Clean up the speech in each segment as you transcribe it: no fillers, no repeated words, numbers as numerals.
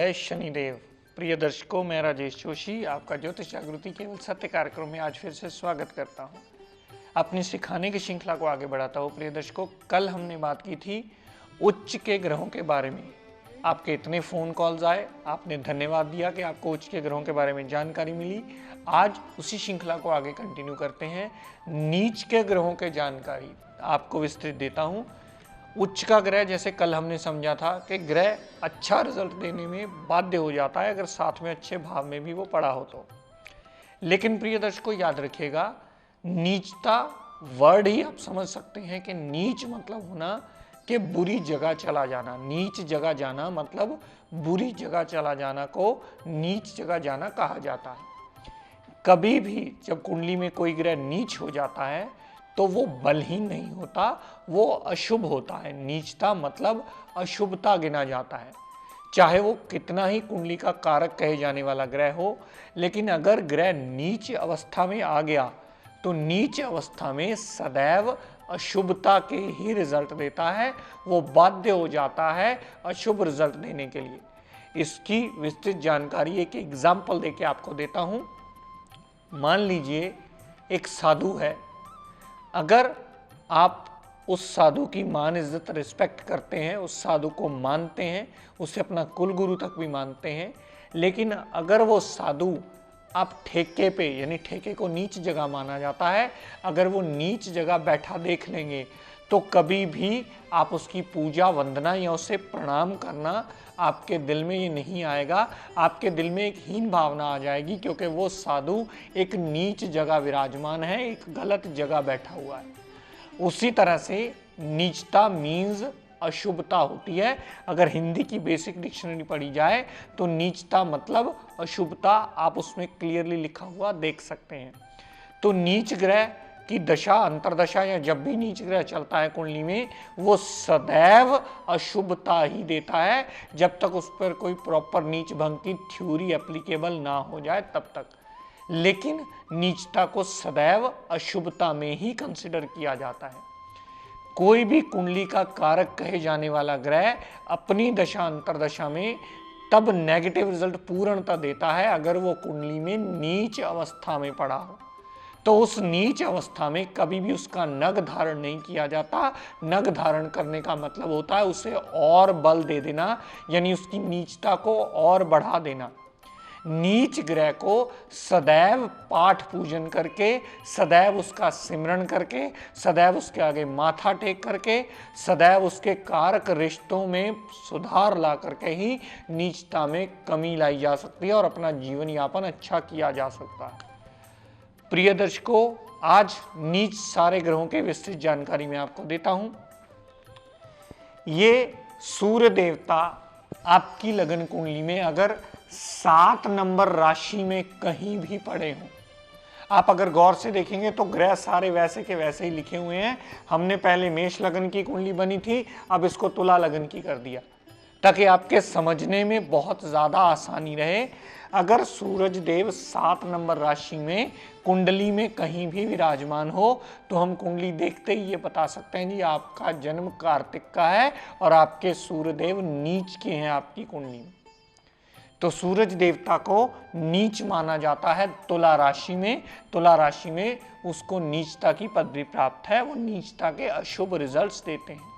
जय शनिदेव। प्रिय दर्शकों, मैं राजेश जोशी आपका ज्योतिष जागृति केवल सत्य कार्यक्रम में आज फिर से स्वागत करता हूं। अपनी सिखाने की श्रृंखला को आगे बढ़ाता हूं। प्रिय दर्शकों, कल हमने बात की थी उच्च के ग्रहों के बारे में। आपके इतने फ़ोन कॉल्स आए, आपने धन्यवाद दिया कि आपको उच्च के ग्रहों के बारे में जानकारी मिली। आज उसी श्रृंखला को आगे कंटिन्यू करते हैं। नीच के ग्रहों के जानकारी आपको विस्तृत देता हूँ। उच्च का ग्रह, जैसे कल हमने समझा था कि ग्रह अच्छा रिजल्ट देने में बाध्य हो जाता है अगर साथ में अच्छे भाव में भी वो पड़ा हो तो। लेकिन प्रिय दर्शकों, याद रखिएगा, नीचता वर्ड ही आप समझ सकते हैं कि नीच मतलब होना कि बुरी जगह चला जाना। नीच जगह जाना मतलब बुरी जगह चला जाना को नीच जगह जाना कहा जाता है। कभी भी जब कुंडली में कोई ग्रह नीच हो जाता है तो वो बलहीन नहीं होता, वो अशुभ होता है। नीचता मतलब अशुभता गिना जाता है। चाहे वो कितना ही कुंडली का कारक कहे जाने वाला ग्रह हो, लेकिन अगर ग्रह नीच अवस्था में आ गया तो नीच अवस्था में सदैव अशुभता के ही रिजल्ट देता है। वो बाध्य हो जाता है अशुभ रिजल्ट देने के लिए। इसकी विस्तृत जानकारी एक एग्जाम्पल देके आपको देता हूं। मान लीजिए एक साधु है। अगर आप उस साधु की मान इज्जत रिस्पेक्ट करते हैं, उस साधु को मानते हैं, उसे अपना कुल गुरु तक भी मानते हैं, लेकिन अगर वो साधु आप ठेके पे, यानी ठेके को नीच जगह माना जाता है, अगर वो नीच जगह बैठा देख लेंगे तो कभी भी आप उसकी पूजा वंदना या उसे प्रणाम करना आपके दिल में ये नहीं आएगा। आपके दिल में एक हीन भावना आ जाएगी, क्योंकि वो साधु एक नीच जगह विराजमान है, एक गलत जगह बैठा हुआ है। उसी तरह से नीचता मीन्स अशुभता होती है। अगर हिंदी की बेसिक डिक्शनरी पढ़ी जाए तो नीचता मतलब अशुभता, आप उसमें क्लियरली लिखा हुआ देख सकते हैं। तो नीच ग्रह की दशा, अंतरदशा या जब भी नीच ग्रह चलता है कुंडली में, वो सदैव अशुभता ही देता है, जब तक उस पर कोई प्रॉपर नीच भंग की थ्योरी एप्लीकेबल ना हो जाए तब तक। लेकिन नीचता को सदैव अशुभता में ही कंसिडर किया जाता है। कोई भी कुंडली का कारक कहे जाने वाला ग्रह अपनी दशा अंतरदशा में तब नेगेटिव रिजल्ट पूर्णतः देता है अगर वो कुंडली में नीच अवस्था में पड़ा हो। तो उस नीच अवस्था में कभी भी उसका नग धारण नहीं किया जाता। नग धारण करने का मतलब होता है उसे और बल दे देना, यानी उसकी नीचता को और बढ़ा देना। नीच ग्रह को सदैव पाठ पूजन करके, सदैव उसका सिमरन करके, सदैव उसके आगे माथा टेक करके, सदैव उसके कारक रिश्तों में सुधार ला करके ही नीचता में कमी लाई जा सकती है और अपना जीवन यापन अच्छा किया जा सकता है। प्रिय दर्शकों, आज नीच सारे ग्रहों के विस्तृत जानकारी मैं आपको देता हूं। ये सूर्य देवता आपकी लगन कुंडली में अगर 7 नंबर राशि में कहीं भी पड़े हों, आप अगर गौर से देखेंगे तो ग्रह सारे वैसे के वैसे ही लिखे हुए हैं। हमने पहले मेष लगन की कुंडली बनी थी, अब इसको तुला लगन की कर दिया ताकि आपके समझने में बहुत ज्यादा आसानी रहे। अगर सूरज देव 7 नंबर राशि में कुंडली में कहीं भी विराजमान हो तो हम कुंडली देखते ही ये बता सकते हैं जी आपका जन्म कार्तिक का है और आपके सूर्य देव नीच के हैं आपकी कुंडली में। तो सूरज देवता को नीच माना जाता है तुला राशि में। तुला राशि में उसको नीचता की पदवी प्राप्त है, वो नीचता के अशुभ रिजल्ट्स देते हैं।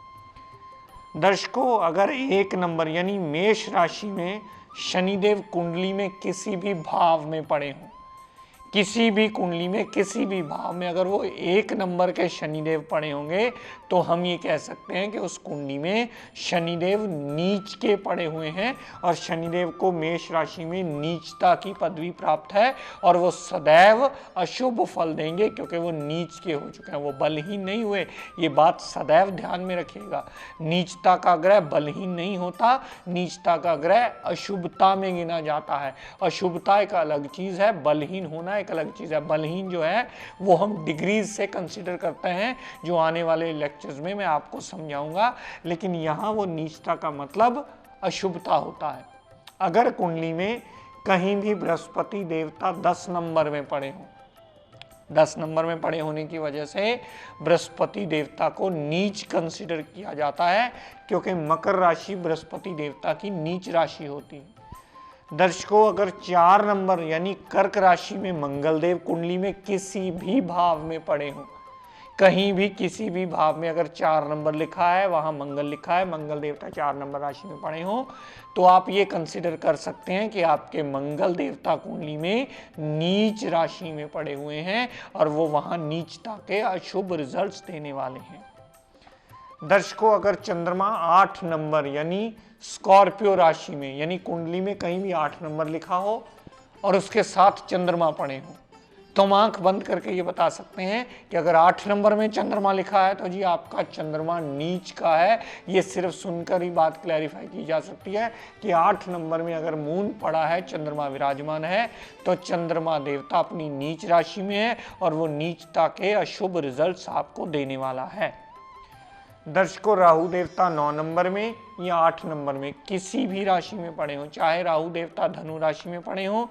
दर्शकों, अगर 1 नंबर यानी मेष राशि में शनिदेव कुंडली में किसी भी भाव में पड़े हों, किसी भी कुंडली में किसी भी भाव में अगर वो 1 नंबर के शनिदेव पड़े होंगे तो हम ये कह सकते हैं कि उस कुंडली में शनिदेव नीच के पड़े हुए हैं और शनिदेव को मेष राशि में नीचता की पदवी प्राप्त है और वो सदैव अशुभ फल देंगे, क्योंकि वो नीच के हो चुके हैं, वो बलहीन नहीं हुए। ये बात सदैव ध्यान में रखिएगा। नीचता का ग्रह बलहीन नहीं होता, नीचता का ग्रह अशुभता में गिना जाता है। अशुभता एक अलग चीज है, बलहीन होना एक अलग चीज है। बलहीन जो है वो हम डिग्रीज से कंसीडर करते हैं, जो आने वाले लेक्चर्स में मैं आपको समझाऊंगा। लेकिन यहाँ वो नीचता का मतलब अशुभता होता है। अगर कुंडली में कहीं भी बृहस्पति देवता 10 नंबर में पड़े हों, 10 नंबर में पड़े होने की वजह से बृहस्पति देवता को नीच कंसीडर किया जाता है, क्योंकि मकर राशि बृहस्पति देवता की नीच राशि होती है। दर्शकों, अगर 4 नंबर यानी कर्क राशि में मंगल देव कुंडली में किसी भी भाव में पड़े हों, कहीं भी किसी भी भाव में अगर 4 नंबर लिखा है, वहां मंगल लिखा है, मंगल देवता 4 नंबर राशि में पड़े हों, तो आप ये कंसिडर कर सकते हैं कि आपके मंगल देवता कुंडली में नीच राशि में पड़े हुए हैं और वो वहां नीचता के अशुभ रिजल्ट्स देने वाले हैं। दर्शकों, अगर चंद्रमा 8 नंबर यानी स्कॉर्पियो राशि में यानी कुंडली में कहीं भी 8 नंबर लिखा हो और उसके साथ चंद्रमा पड़े हो, तो हम आंख बंद करके ये बता सकते हैं कि अगर 8 नंबर में चंद्रमा लिखा है तो जी आपका चंद्रमा नीच का है। ये सिर्फ सुनकर ही बात क्लैरिफाई की जा सकती है कि 8 नंबर में अगर मून पड़ा है, चंद्रमा विराजमान है, तो चंद्रमा देवता अपनी नीच राशि में है और वो नीचता के अशुभ रिजल्ट्स आपको देने वाला है। दर्शकों, राहु देवता 9 नंबर में या 8 नंबर में किसी भी राशि में पड़े हों, चाहे राहु देवता धनु राशि में पड़े हों,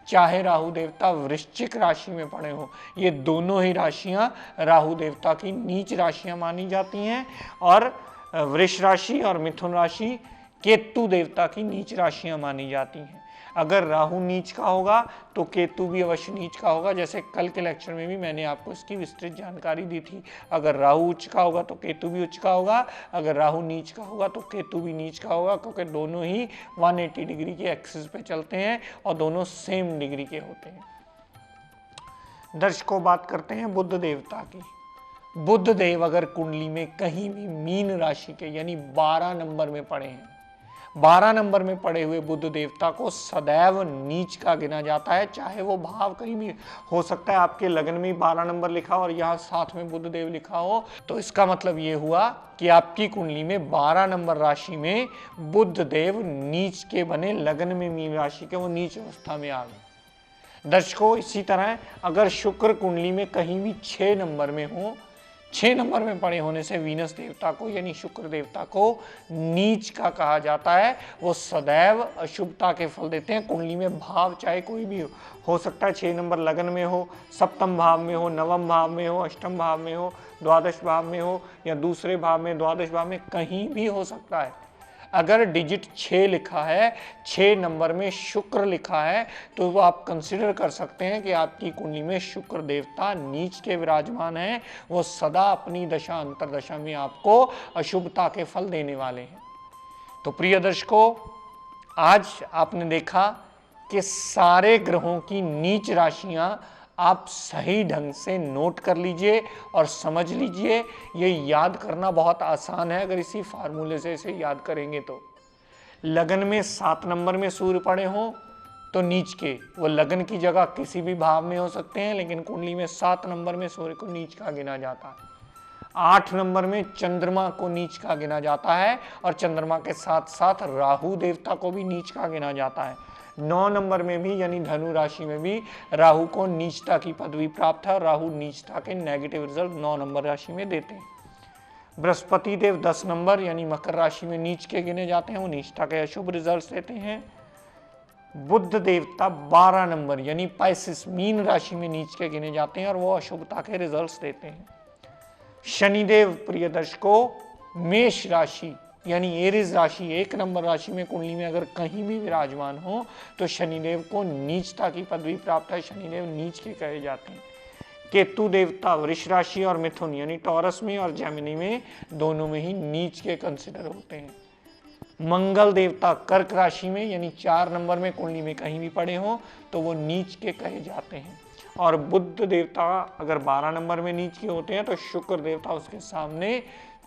चाहे राहु देवता वृश्चिक राशि में पड़े हों, ये दोनों ही राशियां राहु देवता की नीच राशियां मानी जाती हैं और वृष राशि और मिथुन राशि केतु देवता की नीच राशियां मानी जाती हैं। अगर राहु नीच का होगा तो केतु भी अवश्य नीच का होगा, जैसे कल के लेक्चर में भी मैंने आपको इसकी विस्तृत जानकारी दी थी। अगर राहु उच्च का होगा तो केतु भी उच्च का होगा, अगर राहु नीच का होगा तो केतु भी नीच का होगा, क्योंकि दोनों ही 180 डिग्री के एक्सिस पे चलते हैं और दोनों सेम डिग्री के होते हैं। दर्शकों, बात करते हैं बुध देवता की। बुध देव अगर कुंडली में कहीं भी मीन राशि के यानी 12 नंबर में पड़े हैं, 12 नंबर में पड़े हुए बुध देवता को सदैव नीच का गिना जाता है, चाहे वो भाव कहीं भी हो सकता है। आपके लगन में 12 नंबर लिखा और यहाँ साथ में बुध देव लिखा हो, तो इसका मतलब ये हुआ कि आपकी कुंडली में 12 नंबर राशि में बुध देव नीच के बने, लगन में मीन राशि के, वो नीच अवस्था में आ गए। दर्शकों, इसी तरह अगर शुक्र कुंडली में कहीं भी 6 नंबर में हो, 6 नंबर में पड़े होने से वीनस देवता को यानी शुक्र देवता को नीच का कहा जाता है। वो सदैव अशुभता के फल देते हैं। कुंडली में भाव चाहे कोई भी हो सकता है, 6 नंबर लगन में हो, सप्तम भाव में हो, नवम भाव में हो, अष्टम भाव में हो, द्वादश भाव में हो या दूसरे भाव में, द्वादश भाव में, कहीं भी हो सकता है। अगर डिजिट 6 लिखा है, 6 नंबर में शुक्र लिखा है, तो वो आप कंसिडर कर सकते हैं कि आपकी कुंडली में शुक्र देवता नीच के विराजमान हैं। वो सदा अपनी दशा अंतरदशा में आपको अशुभता के फल देने वाले हैं। तो प्रिय दर्शकों, आज आपने देखा कि सारे ग्रहों की नीच राशियां आप सही ढंग से नोट कर लीजिए और समझ लीजिए। ये याद करना बहुत आसान है अगर इसी फार्मूले से इसे याद करेंगे तो। लगन में 7 नंबर में सूर्य पड़े हों तो नीच के, वो लगन की जगह किसी भी भाव में हो सकते हैं, लेकिन कुंडली में 7 नंबर में सूर्य को नीच का गिना जाता है। 8 नंबर में चंद्रमा को नीच का गिना जाता है और चंद्रमा के साथ साथ राहु देवता को भी नीच का गिना जाता है। 9 नंबर में भी यानी धनु राशि में भी राहु को नीचता की पदवी प्राप्त है। राहु नीचता के नेगेटिव रिजल्ट 9 नंबर राशि में देते हैं। बृहस्पति देव 10 नंबर यानी मकर राशि में नीच के गिने जाते हैं, वो नीचता के अशुभ रिजल्ट देते हैं। बुध देवता 12 नंबर यानी पाइसिस मीन राशि में नीच के गिने जाते हैं और वो अशुभता के रिजल्ट देते हैं। शनिदेव प्रिय दर्शकों मेष राशि यानी एरिस राशि 1 नंबर राशि में कुंडली में अगर कहीं भी विराजमान हो तो शनिदेव को नीचता की पदवी प्राप्त है, शनिदेव नीच के कहे जाते हैं। केतु देवता वृष राशि और मिथुन यानी टॉरस में और जेमिनी में दोनों में ही नीच के कंसिडर होते हैं। मंगल देवता कर्क राशि में यानी 4 नंबर में कुंडली में कहीं भी पड़े हो तो वो नीच के कहे जाते हैं। और बुध देवता अगर 12 नंबर में नीच के होते हैं तो शुक्र देवता उसके सामने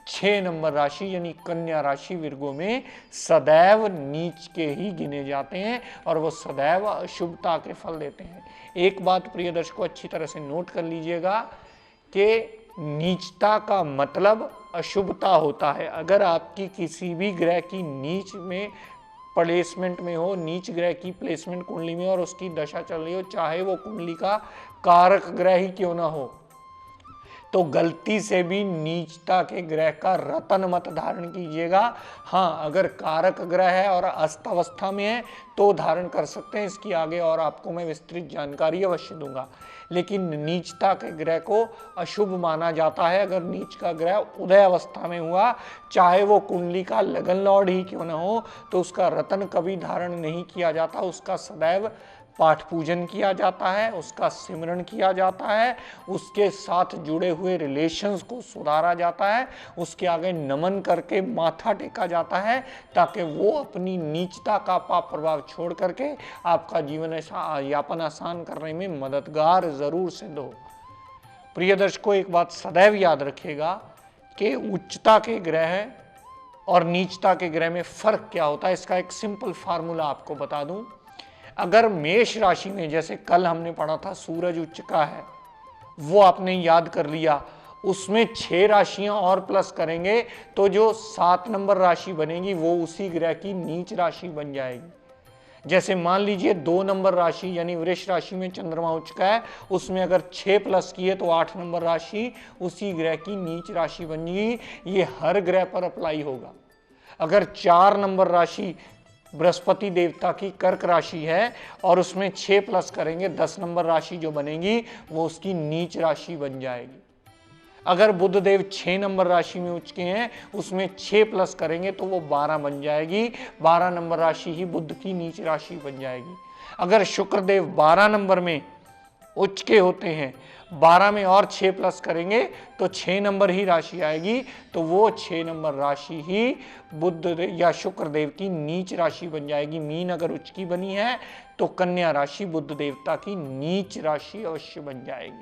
6 नंबर राशि यानी कन्या राशि विर्गो में सदैव नीच के ही गिने जाते हैं और वो सदैव अशुभता के फल देते हैं। एक बात प्रिय दर्शकों अच्छी तरह से नोट कर लीजिएगा कि नीचता का मतलब अशुभता होता है। अगर आपकी किसी भी ग्रह की नीच में प्लेसमेंट में हो, नीच ग्रह की प्लेसमेंट कुंडली में और उसकी दशा चल रही हो, चाहे वो कुंडली का कारक ग्रह ही क्यों ना हो, तो गलती से भी नीचता के ग्रह का रतन मत धारण कीजिएगा। हाँ, अगर कारक ग्रह है और अस्तवस्था में है तो धारण कर सकते हैं, इसकी आगे और आपको मैं विस्तृत जानकारी अवश्य दूंगा। लेकिन नीचता के ग्रह को अशुभ माना जाता है अगर नीच का ग्रह उदय अवस्था में हुआ, चाहे वो कुंडली का लगन लॉर्ड ही क्यों ना हो, तो उसका रतन कभी धारण नहीं किया जाता, उसका सदैव पाठ पूजन किया जाता है, उसका सिमरन किया जाता है, उसके साथ जुड़े हुए रिलेशंस को सुधारा जाता है, उसके आगे नमन करके माथा टेका जाता है, ताकि वो अपनी नीचता का पाप प्रभाव छोड़ करके आपका जीवन ऐसा यापन आसान करने में मददगार जरूर सिद्ध हो। प्रिय दर्शकों, एक बात सदैव याद रखिएगा कि उच्चता के ग्रह और नीचता के ग्रह में फर्क क्या होता है। इसका एक सिंपल फार्मूला आपको बता दूं। अगर मेष राशि में, जैसे कल हमने पढ़ा था सूरज उच्च का है, वो आपने याद कर लिया, उसमें 6 राशियां और प्लस करेंगे तो जो 7 नंबर राशि बनेगी वो उसी ग्रह की नीच राशि बन जाएगी। जैसे मान लीजिए 2 नंबर राशि यानी वृष राशि में चंद्रमा उच्च का है, उसमें अगर 6 प्लस किए तो 8 नंबर राशि उसी ग्रह की नीच राशि बनेगी। ये हर ग्रह पर अप्लाई होगा। अगर 4 नंबर राशि बृहस्पति देवता की कर्क राशि है और उसमें 6 प्लस करेंगे, 10 नंबर राशि जो बनेगी वो उसकी नीच राशि बन जाएगी। अगर बुध देव 6 नंबर राशि में उच्च के हैं, उसमें 6 प्लस करेंगे तो वो 12 बन जाएगी, 12 नंबर राशि ही बुध की नीच राशि बन जाएगी। अगर शुक्र देव 12 नंबर में उच्च के होते हैं, 12 में और 6 प्लस करेंगे तो 6 नंबर ही राशि आएगी, तो वो 6 नंबर राशि ही बुध या शुक्र देव की नीच राशि बन जाएगी। मीन अगर उच्च की बनी है तो कन्या राशि बुध देवता की नीच राशि अवश्य बन जाएगी।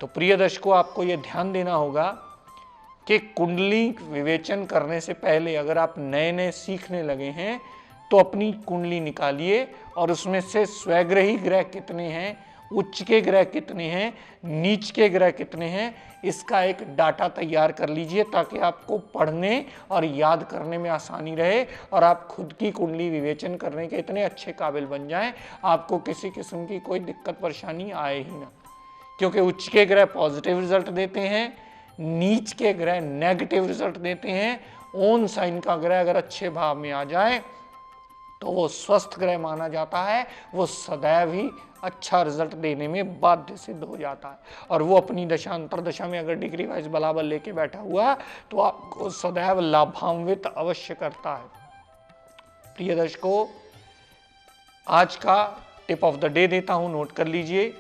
तो प्रिय दर्शकों, आपको यह ध्यान देना होगा कि कुंडली विवेचन करने से पहले अगर आप नए नए सीखने लगे हैं तो अपनी कुंडली निकालिए और उसमें से स्वग्रही ग्रह कितने हैं, उच्च के ग्रह कितने हैं, नीच के ग्रह कितने हैं, इसका एक डाटा तैयार कर लीजिए ताकि आपको पढ़ने और याद करने में आसानी रहे और आप खुद की कुंडली विवेचन करने के इतने अच्छे काबिल बन जाएं, आपको किसी किस्म की कोई दिक्कत परेशानी आए ही ना। क्योंकि उच्च के ग्रह पॉजिटिव रिजल्ट देते हैं, नीच के ग्रह नेगेटिव रिजल्ट देते हैं। ओन साइन का ग्रह अगर अच्छे भाव में आ जाए तो वो स्वस्थ ग्रह माना जाता है, वो सदैव ही अच्छा रिजल्ट देने में बाध्य सिद्ध हो जाता है। और वो अपनी दशा अंतरदशा में अगर डिग्री वाइज बलाबल लेके बैठा हुआ तो आपको सदैव लाभान्वित अवश्य करता है। प्रिय दर्शकों, आज का टिप ऑफ द डे देता हूं, नोट कर लीजिए।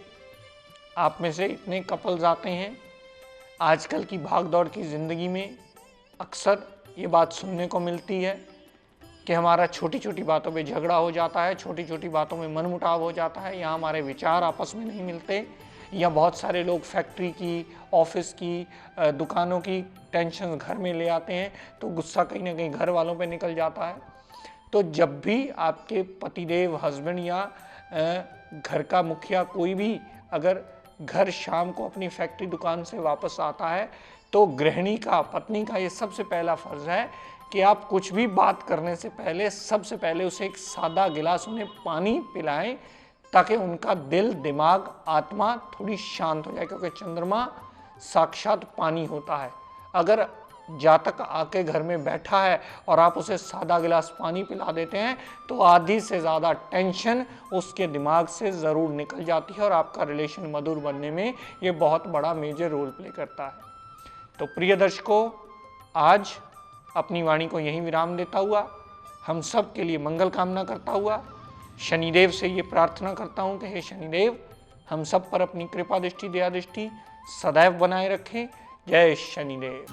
आप में से इतने कपल्स आते हैं, आजकल की भाग दौड़ की जिंदगी में अक्सर ये बात सुनने को मिलती है कि हमारा छोटी छोटी बातों पे झगड़ा हो जाता है, छोटी छोटी बातों में मनमुटाव हो जाता है, या हमारे विचार आपस में नहीं मिलते, या बहुत सारे लोग फैक्ट्री की, ऑफिस की, दुकानों की टेंशन घर में ले आते हैं तो गुस्सा कहीं ना कहीं घर वालों पे निकल जाता है। तो जब भी आपके पतिदेव, हस्बैंड या घर का मुखिया कोई भी अगर घर शाम को अपनी फैक्ट्री दुकान से वापस आता है तो गृहिणी का, पत्नी का ये सबसे पहला फर्ज है कि आप कुछ भी बात करने से पहले सबसे पहले उसे एक सादा गिलास उन्हें पानी पिलाएं ताकि उनका दिल, दिमाग, आत्मा थोड़ी शांत हो जाए। क्योंकि चंद्रमा साक्षात पानी होता है। अगर जातक आके घर में बैठा है और आप उसे सादा गिलास पानी पिला देते हैं तो आधी से ज़्यादा टेंशन उसके दिमाग से ज़रूर निकल जाती है और आपका रिलेशन मधुर बनने में ये बहुत बड़ा मेजर रोल प्ले करता है। तो प्रिय दर्शकों, आज अपनी वाणी को यहीं विराम देता हुआ, हम सब के लिए मंगल कामना करता हुआ, शनिदेव से ये प्रार्थना करता हूँ कि हे शनिदेव, हम सब पर अपनी कृपा दृष्टि, दया दृष्टि सदैव बनाए रखें। जय शनिदेव।